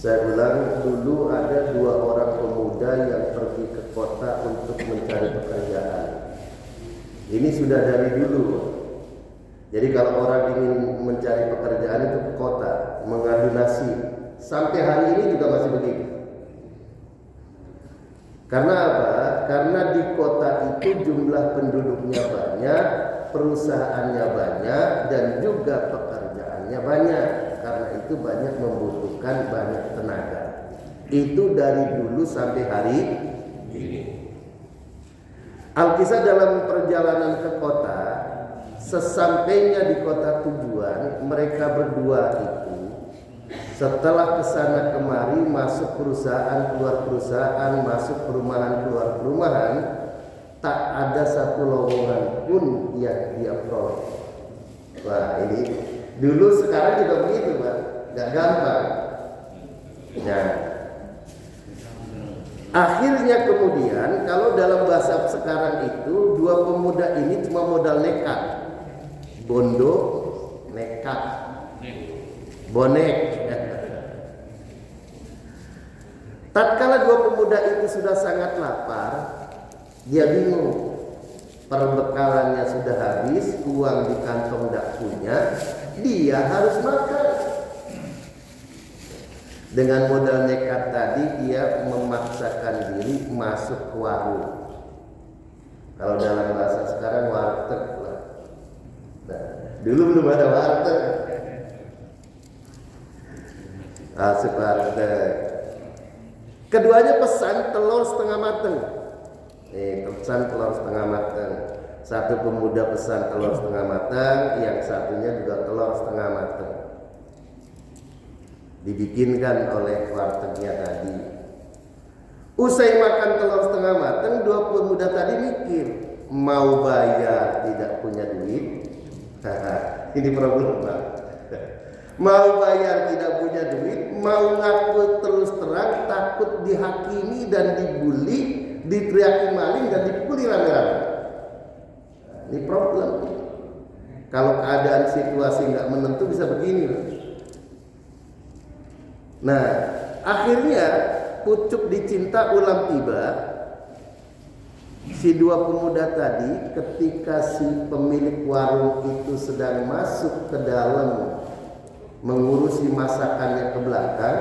Saya ulang, dulu ada 2 orang pemuda yang pergi ke kota untuk mencari pekerjaan. Ini sudah dari dulu. Jadi kalau orang ingin mencari pekerjaan itu ke kota, mengadu nasib. Sampai hari ini juga masih begitu. Karena apa? Karena di kota itu jumlah penduduknya banyak, perusahaannya banyak, dan juga pekerjaannya banyak. Karena itu banyak membutuhkan banyak tenaga. Itu dari dulu sampai hari ini. Alkisah dalam perjalanan ke kota, sesampainya di kota tujuan, mereka berdua itu setelah kesana kemari, masuk perusahaan, keluar perusahaan, masuk perumahan, keluar perumahan, tak ada satu lowongan pun yang dia peroleh. Wah, ini dulu sekarang juga begitu, Pak. Gak gampang. Nah, akhirnya kemudian kalau dalam bahasa sekarang itu 2 pemuda ini cuma modal nekat. Bondo, nekat, bonek. Tatkala 2 pemuda itu sudah sangat lapar, dia bingung. Perbekalannya sudah habis, uang di kantong tidak punya, dia harus makan. Dengan modal nekat tadi, dia memaksakan diri masuk ke warung. Kalau dalam bahasa sekarang warteg lah. Nah, dulu belum ada warteg. Masuk warteg. Keduanya pesan telur setengah mateng. Pesan telur setengah mateng. Satu pemuda pesan telur setengah mateng, yang satunya juga telur setengah mateng. Dibikinkan oleh wartegnya tadi. Usai makan telur setengah mateng, 2 pemuda tadi mikir, mau bayar tidak punya duit. Ini problem, Pak. Mau bayar tidak punya duit, mau ngaku terus terang, takut dihakimi dan dibully, diteriaki maling dan dipukuli rame-rame. Ini problem. Kalau keadaan situasi nggak menentu bisa begini. Nah, akhirnya pucuk dicinta ulam tiba. Si 2 pemuda tadi, ketika si pemilik warung itu sedang masuk ke dalam mengurusi masakannya ke belakang,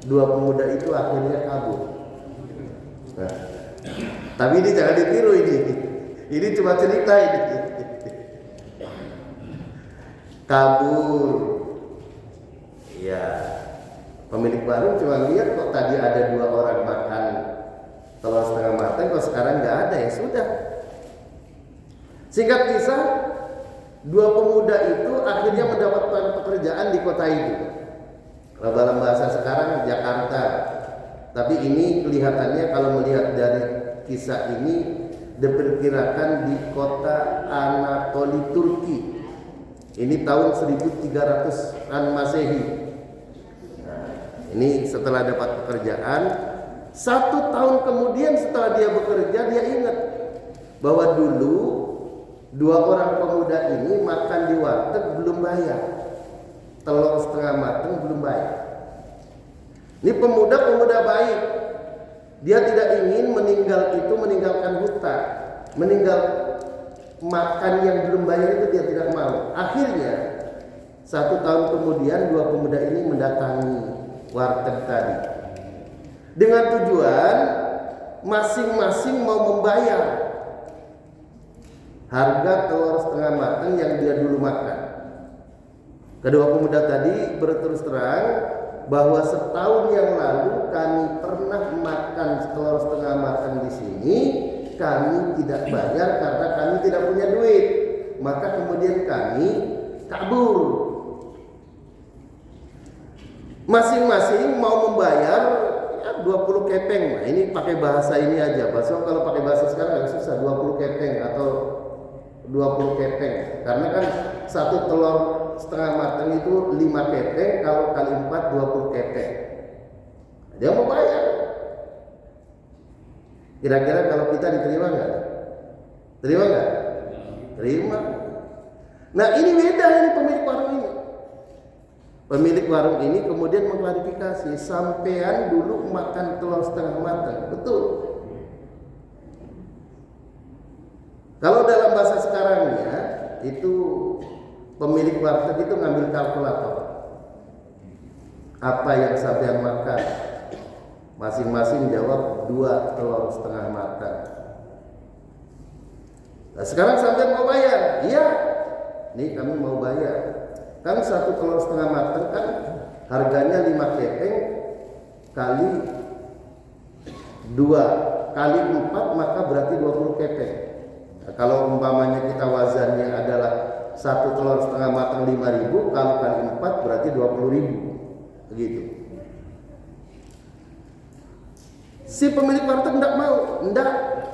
2 pemuda itu akhirnya kabur. Nah, tapi ini jangan ditiru ini. Ini cuma cerita ini. Kabur. Ya, pemilik warung cuma lihat kok tadi ada 2 orang makan telur setengah matang, kok sekarang nggak ada, ya sudah. Singkat kisah, 2 pemuda itu akhirnya mendapatkan pekerjaan di kota itu. Kalau dalam bahasa sekarang Jakarta. Tapi ini kelihatannya kalau melihat dari kisah ini diperkirakan di kota Anatoli, Turki. Ini tahun 1300-an Masehi. Nah, ini setelah dapat pekerjaan, 1 tahun kemudian setelah dia bekerja, dia ingat bahwa dulu 2 orang pemuda ini makan di warteg belum bayar. Telur setengah matang belum bayar. Ini pemuda baik. Dia tidak ingin meninggalkan hutan, makan yang belum bayar itu dia tidak mau. Akhirnya 1 tahun kemudian 2 pemuda ini mendatangi warteg tadi dengan tujuan masing-masing mau membayar harga telur setengah matang yang dia dulu makan. Kedua pemuda tadi berterus terang bahwa setahun yang lalu kami pernah makan telur setengah matang di sini, kami tidak bayar karena kami tidak punya duit. Maka kemudian kami kabur. Masing-masing mau membayar 20 kepeng. Nah, ini pakai bahasa ini aja. Kalau pakai bahasa sekarang agak susah, 20 kepeng atau 20 kepeng. Karena kan satu telur setengah matang itu 5 kepeng, kalau kali 4 20 kepeng. Dia mau bayar. Kira-kira kalau kita diterima nggak? Terima nggak? Terima. Nah, ini beda ini pemilik warung ini. Pemilik warung ini kemudian mengklarifikasi, sampean dulu makan telur setengah matang, betul. Kalau dalam bahasa sekarangnya itu pemilik warteg itu ngambil kalkulator. Apa yang sampean makan? Masing-masing jawab 2 telur setengah matang. Nah, sekarang sampean mau bayar? Iya. Nih kami mau bayar. Kan 1 telur setengah matang kan harganya 5 kepeng kali 2 kali 4 maka berarti 20 kepeng. Nah, kalau umpamanya kita wazannya adalah 1 telur setengah matang 5.000, kalau kali 4 berarti 20.000. Begitu. Si pemilik warteg tidak mau,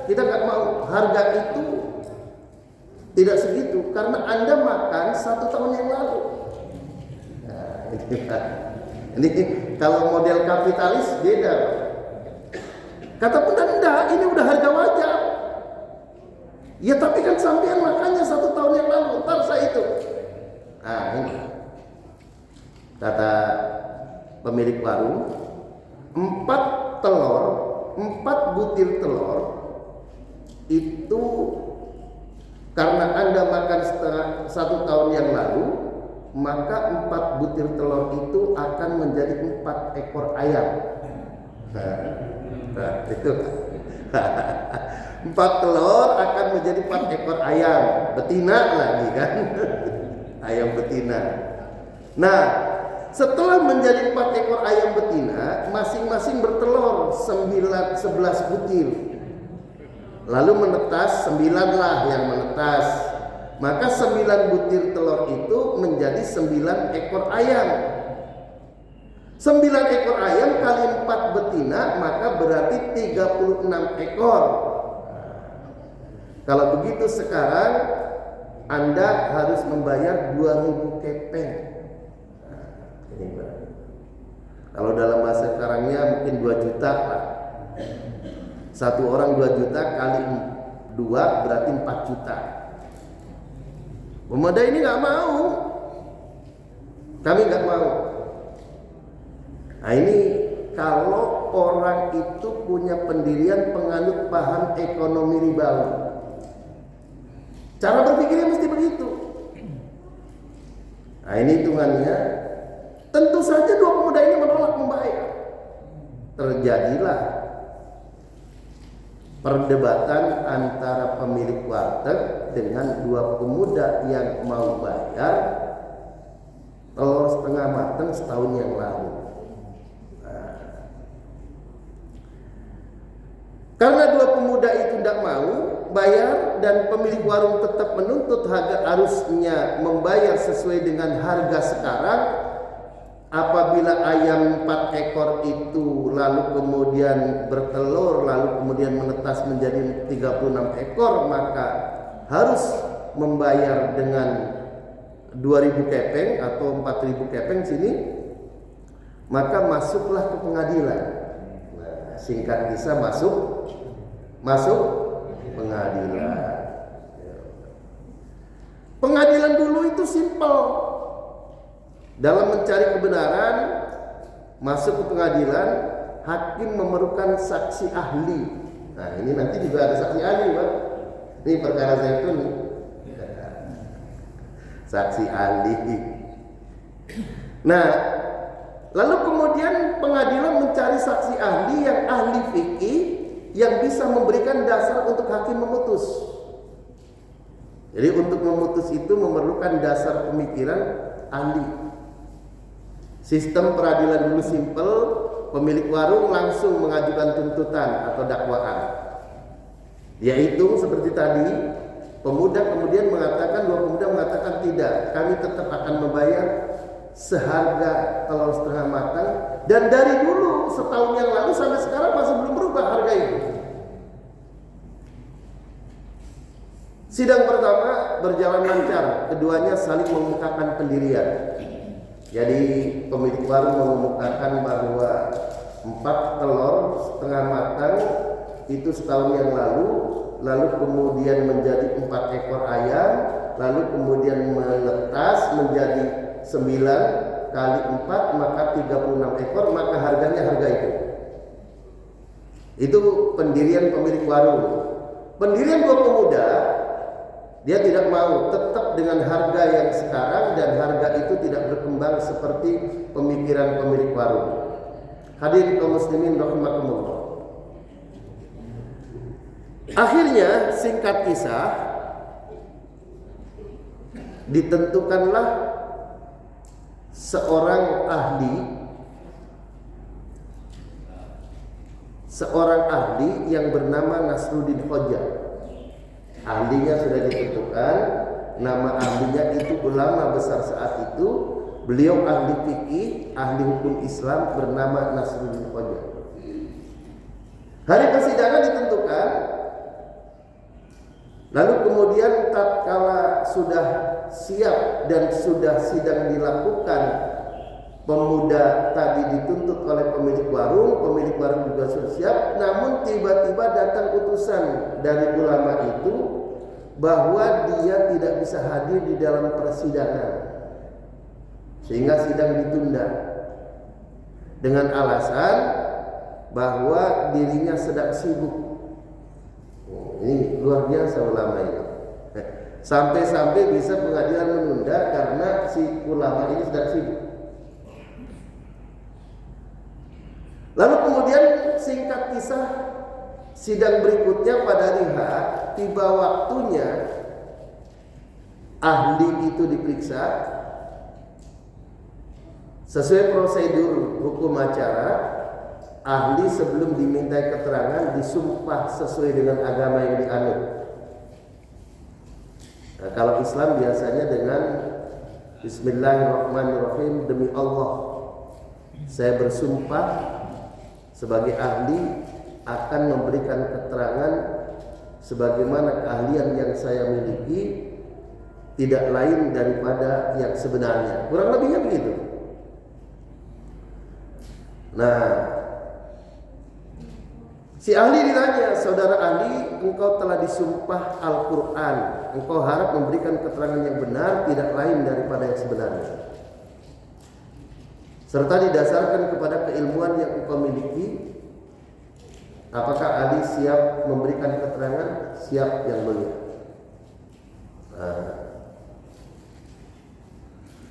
kita nggak mau. Harga itu tidak segitu karena Anda makan 1 tahun yang lalu. Ini kalau model kapitalis beda. Kata pendan, enggak, ini udah harga wajar. Ya tapi kan sampean makannya 1 tahun yang lalu, ntar saya itu. Nah ini kata pemilik warung, 4 butir telur itu karena Anda makan 1 tahun yang lalu, maka 4 butir telur itu akan menjadi 4 ekor ayam. Nah itu 4 telur akan menjadi 4 ekor ayam betina lagi kan. Ayam betina. Nah setelah menjadi 4 ekor ayam betina, masing-masing bertelur 11 butir. Lalu menetas 9 lah yang menetas. Maka 9 butir telur itu menjadi 9 ekor ayam. 9 ekor ayam kali 4 betina maka berarti 36 ekor. Kalau begitu sekarang Anda harus membayar 2.000 kepeng. Ini berarti. Kalau dalam bahasa sekarangnya mungkin 2 juta lah. 1 orang 2 juta kali 2 berarti 4 juta. Pemuda ini nggak mau, kami nggak mau. Nah ini kalau orang itu punya pendirian penganut paham ekonomi ribawi, cara berpikirnya mesti begitu. Nah ini hitungannya, tentu saja 2 pemuda ini menolak membayar. Terjadilah perdebatan antara pemilik warteg dengan 2 pemuda yang mau bayar telur setengah matang setahun yang lalu. Nah, karena 2 pemuda itu tidak mau bayar dan pemilik warung tetap menuntut harusnya membayar sesuai dengan harga sekarang. Apabila ayam 4 ekor itu lalu kemudian bertelur lalu kemudian menetas menjadi 36 ekor, maka harus membayar dengan 2.000 kepeng atau 4.000 kepeng sini, maka masuklah ke pengadilan. Nah, singkat kisah masuk pengadilan. Pengadilan dulu itu simpel. Dalam mencari kebenaran, masuk ke pengadilan, hakim memerlukan saksi ahli. Nah ini nanti juga ada saksi ahli, Pak. Ini perkara zaitun nih. Saksi ahli. Nah, lalu kemudian pengadilan mencari saksi ahli yang ahli fikih yang bisa memberikan dasar untuk hakim memutus. Jadi untuk memutus itu memerlukan dasar pemikiran ahli. Sistem peradilan dulu simpel, pemilik warung langsung mengajukan tuntutan atau dakwaan. Yaitu seperti tadi, pemuda kemudian mengatakan, 2 pemuda mengatakan tidak, kami tetap akan membayar seharga telur setengah matang, dan dari dulu setahun yang lalu sampai sekarang masih belum berubah harga itu. Sidang pertama berjalan lancar, keduanya saling mengungkapkan pendirian. Jadi pemilik warung mengumumkan bahwa 4 telur setengah matang itu setahun yang lalu kemudian menjadi 4 ekor ayam, lalu kemudian menetas menjadi 9 kali 4 maka 36 ekor, maka harganya harga itu. Itu pendirian pemilik warung. Pendirian dua pemuda, dia tidak mau, tetap dengan harga yang sekarang, dan harga itu tidak berkembang seperti pemikiran pemilik warung. Hadirin kaum muslimin rahimakumullah. Akhirnya singkat kisah, ditentukanlah seorang ahli yang bernama Nasruddin Khoja. Ahlinya sudah ditentukan, nama ahlinya itu ulama besar saat itu. Beliau ahli fikih, ahli hukum Islam bernama Nasruddin Khoja. Hari persidangan ditentukan. Lalu kemudian tatkala sudah siap dan sudah sidang dilakukan, pemuda tadi dituntut oleh pemilik warung juga sudah siap, namun tiba-tiba datang utusan dari ulama itu bahwa dia tidak bisa hadir di dalam persidangan, sehingga sidang ditunda dengan alasan bahwa dirinya sedang sibuk. Ini luar biasa ulama itu. Sampai-sampai bisa pengadilan menunda karena si ulama ini sedang sibuk. Lalu kemudian singkat kisah, sidang berikutnya pada hari H, tiba waktunya ahli itu diperiksa sesuai prosedur hukum acara. Ahli sebelum dimintai keterangan disumpah sesuai dengan agama yang dianut. Nah, kalau Islam biasanya dengan Bismillahirrahmanirrahim, demi Allah saya bersumpah sebagai ahli akan memberikan keterangan sebagaimana keahlian yang saya miliki, tidak lain daripada yang sebenarnya. Kurang lebihnya begitu. Nah, si ahli ditanya, saudara ahli, engkau telah disumpah Al-Quran, engkau harap memberikan keterangan yang benar, tidak lain daripada yang sebenarnya, serta didasarkan kepada keilmuan yang engkau miliki. Apakah ahli siap memberikan keterangan? Siap yang mulia.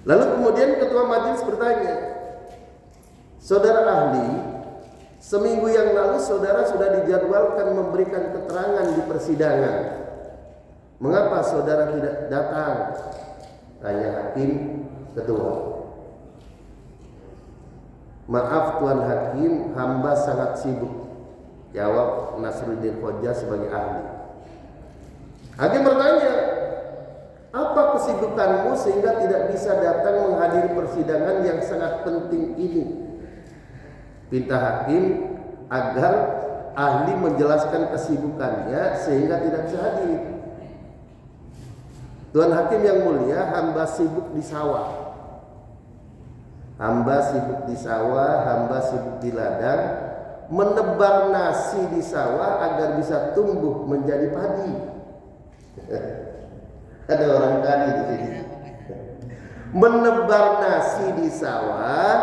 Lalu kemudian ketua majelis bertanya, saudara ahli, seminggu yang lalu saudara sudah dijadwalkan memberikan keterangan di persidangan. Mengapa saudara tidak datang? Tanya hakim ketua. Maaf Tuan Hakim, hamba sangat sibuk, jawab Nasruddin Khoja sebagai ahli. Hakim bertanya, apa kesibukanmu sehingga tidak bisa datang menghadiri persidangan yang sangat penting ini? Pinta hakim agar ahli menjelaskan kesibukannya sehingga tidak bisa hadir. Tuan hakim yang mulia, hamba sibuk di sawah. Hamba sibuk di sawah, hamba sibuk di ladang, menebar nasi di sawah agar bisa tumbuh menjadi padi. Ada orang tadi di sini. Menebar nasi di sawah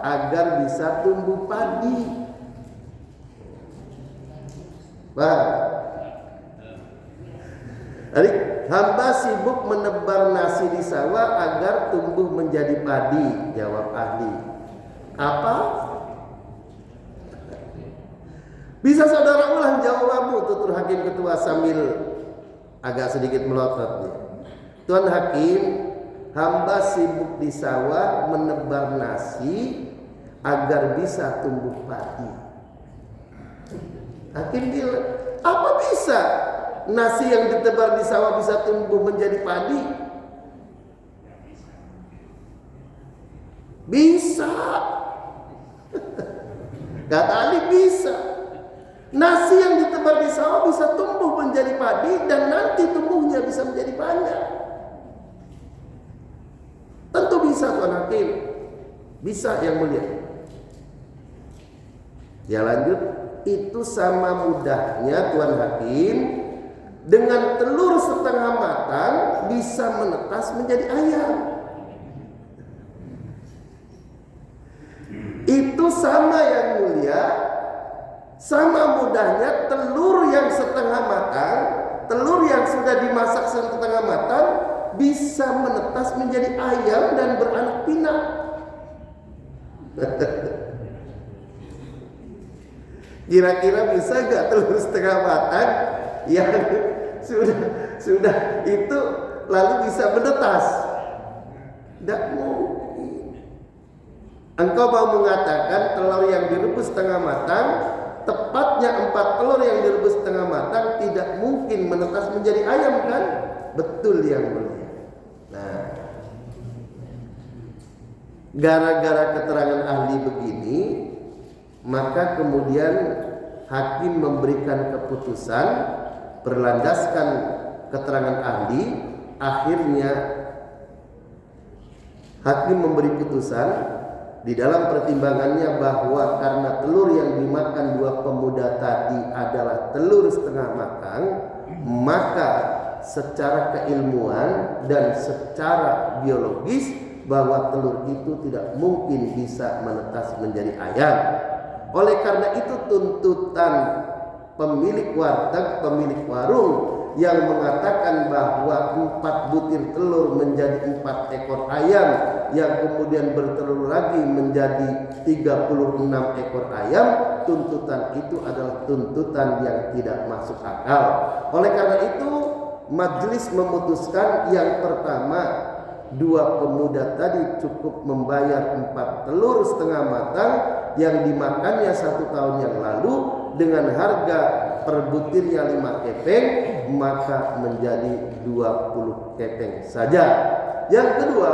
agar bisa tumbuh padi. Paham? Jadi hamba sibuk menebar nasi di sawah agar tumbuh menjadi padi, jawab ahli. Apa? Bisa saudara ulang jawabanmu, tutur hakim ketua sambil agak sedikit melotot. Tuan hakim, hamba sibuk di sawah menebar nasi agar bisa tumbuh padi. Hakim bilang, apa bisa nasi yang ditebar di sawah bisa tumbuh menjadi padi? Bisa. Kata ahli, bisa. Nasi yang ditebar di sawah bisa tumbuh menjadi padi dan nanti tumbuhnya bisa menjadi banyak. Tentu bisa Tuan Hakim. Bisa yang mulia. Ya lanjut, itu sama mudahnya Tuan Hakim dengan telur setengah matang bisa menetas menjadi ayam. itu sama yang mulia, sama mudahnya telur yang setengah matang, telur yang sudah dimasak setengah matang bisa menetas menjadi ayam dan beranak pinak. Kira-kira bisa nggak telur setengah matang yang sudah itu lalu bisa menetas? Tidak mungkin. Engkau mau mengatakan telur yang direbus setengah matang, tepatnya 4 telur yang direbus setengah matang tidak mungkin menetas menjadi ayam, kan? Betul yang mulia. Nah, gara-gara keterangan ahli begini, maka kemudian hakim memberikan keputusan berlandaskan keterangan ahli. Akhirnya hakim memberi putusan di dalam pertimbangannya bahwa karena telur yang dimakan 2 pemuda tadi adalah telur setengah matang, maka secara keilmuan dan secara biologis bahwa telur itu tidak mungkin bisa menetas menjadi ayam. Oleh karena itu tuntutan pemilik warteg, pemilik warung yang mengatakan bahwa 4 butir telur menjadi 4 ekor ayam, yang kemudian bertelur lagi menjadi 36 ekor ayam, tuntutan itu adalah tuntutan yang tidak masuk akal. Oleh karena itu majelis memutuskan yang pertama, 2 pemuda tadi cukup membayar 4 telur setengah matang yang dimakannya 1 tahun yang lalu dengan harga per butirnya 5 kepeng, maka menjadi 20 kepeng saja. Yang kedua,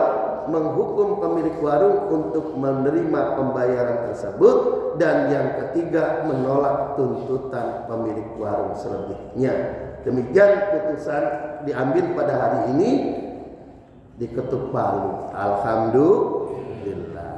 menghukum pemilik warung untuk menerima pembayaran tersebut, dan yang ketiga menolak tuntutan pemilik warung selebihnya. Demikian putusan diambil pada hari ini di Ketuk Palu. Alhamdulillah.